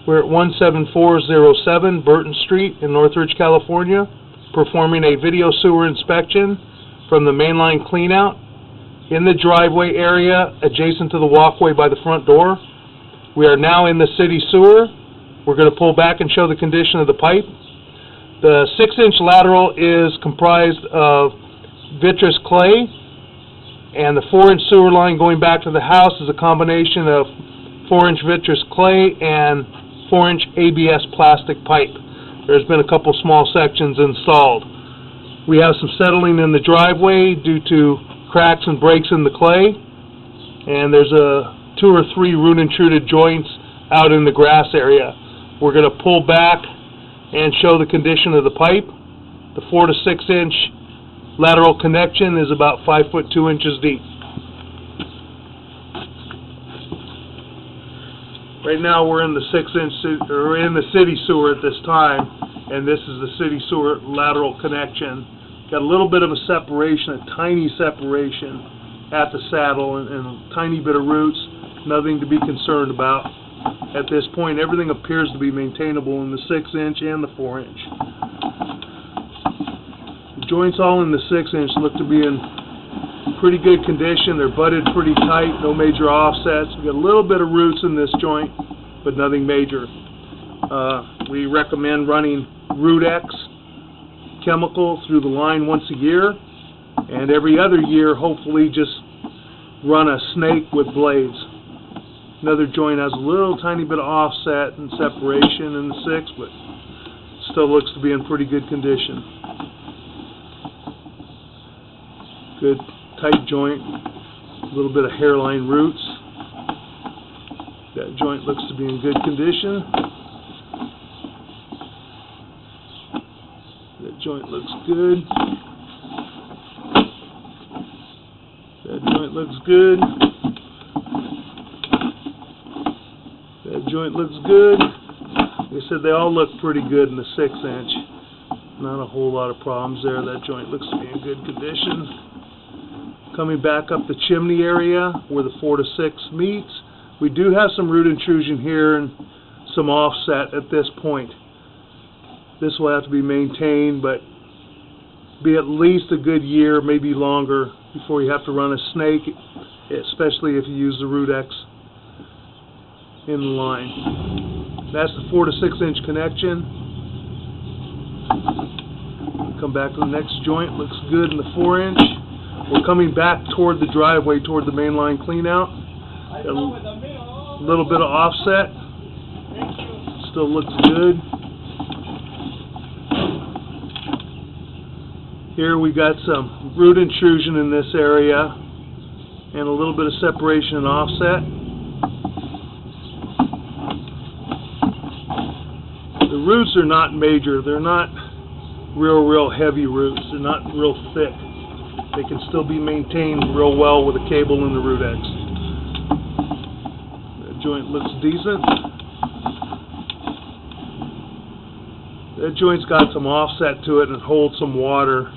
We're at 17407 Burton Street in Northridge, California, performing a video sewer inspection from the mainline cleanout in the driveway area adjacent to the walkway by the front door. We are now in the city sewer. We're going to pull back and show the condition of the pipe. The 6-inch lateral is comprised of vitreous clay, and the 4-inch sewer line going back to the house is a combination of 4-inch vitreous clay and 4-inch ABS plastic pipe. There's been a couple small sections installed. We have some settling in the driveway due to cracks and breaks in the clay, and there's 2 or 3 root intruded joints out in the grass area. We're going to pull back and show the condition of the pipe. The 4 to 6 inch lateral connection is about 5 foot 2 inches deep. Right now we're in the 6-inch, or in the city sewer at this time, and this is the city sewer lateral connection. Got a little bit of a separation, a tiny separation at the saddle, and a tiny bit of roots. Nothing to be concerned about. At this point, everything appears to be maintainable in the 6-inch and the 4-inch. The joints all in the 6-inch look to be in pretty good condition. They're butted pretty tight, no major offsets. We've got a little bit of roots in this joint, but nothing major. We recommend running Root-X chemical through the line once a year, and every other year, hopefully, just run a snake with blades. Another joint has a little tiny bit of offset and separation in the 6, but still looks to be in pretty good condition. Good tight joint, a little bit of hairline roots. That joint looks to be in good condition. That joint looks good. That joint looks good. That joint looks good. Like I said, they all look pretty good in the 6-inch. Not a whole lot of problems there. That joint looks to be in good condition. Coming back up the chimney area where the 4 to 6 meets, we do have some root intrusion here and some offset at this point. This will have to be maintained, but be at least a good year, maybe longer, before you have to run a snake, especially if you use the Root-X in the line. That's the 4 to 6-inch connection. Come back to the next joint. Looks good in the 4-inch. We're coming back toward the driveway, toward the mainline cleanout. Got a little bit of offset. Still looks good. Here we got some root intrusion in this area and a little bit of separation and offset. The roots are not major. They're not real heavy roots. They're not real thick. They can still be maintained real well with a cable and the Root-X. That joint looks decent. That joint's got some offset to it and holds some water,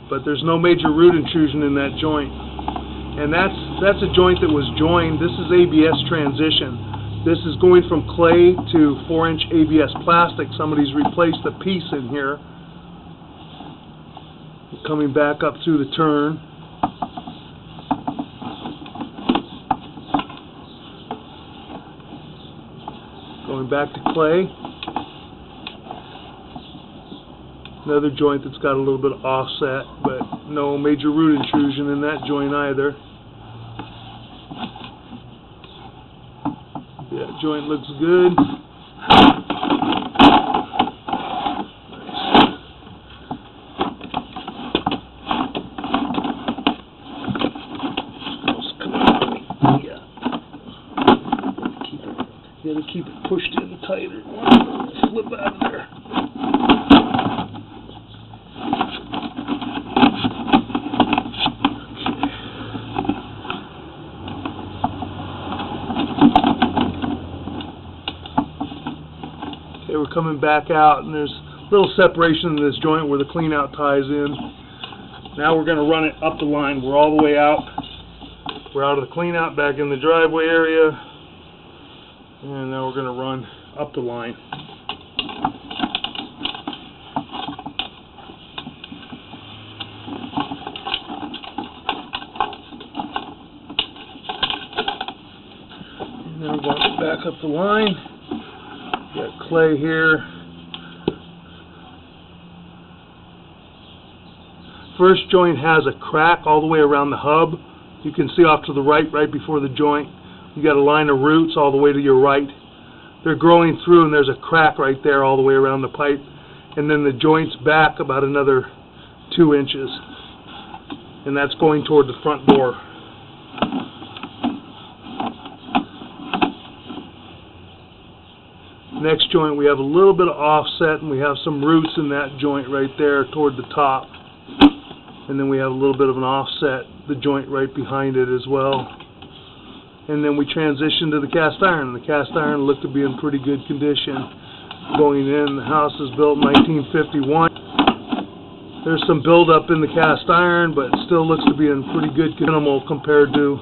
but there's no major root intrusion in that joint. And that's a joint that was joined. This is ABS transition. This is going from clay to 4-inch ABS plastic. Somebody's replaced a piece in here. Coming back up through the turn. Going back to clay. Another joint that's got a little bit of offset, but no major root intrusion in that joint either. Yeah, joint looks good. You gotta keep it pushed in tighter. Slip out of there. Okay, we're coming back out, and there's a little separation in this joint where the cleanout ties in. Now we're going to run it up the line. We're all the way out. We're out of the cleanout, back in the driveway area. And now we're going to run up the line. And then we're going to back up the line. Got clay here. First joint has a crack all the way around the hub. You can see off to the right before the joint. You got a line of roots all the way to your right. They're growing through, and there's a crack right there all the way around the pipe. And then the joint's back about another 2 inches. And that's going toward the front door. Next joint, we have a little bit of offset, and we have some roots in that joint right there toward the top. And then we have a little bit of an offset, the joint right behind it as well. And then we transition to the cast iron. The cast iron looked to be in pretty good condition going in. The house is built in 1951. There's some buildup in the cast iron, but it still looks to be in pretty good minimal compared to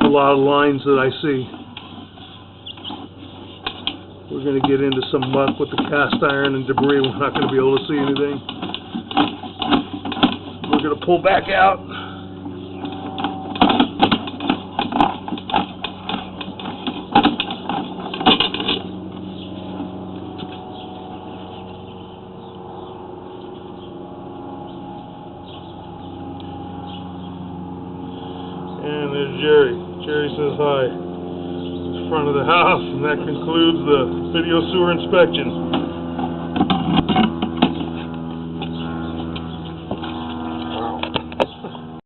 a lot of lines that I see. We're going to get into some muck with the cast iron and debris. We're not going to be able to see anything. We're going to pull back out. And there's Jerry. Jerry says hi. Front of the house, and that concludes the video sewer inspection.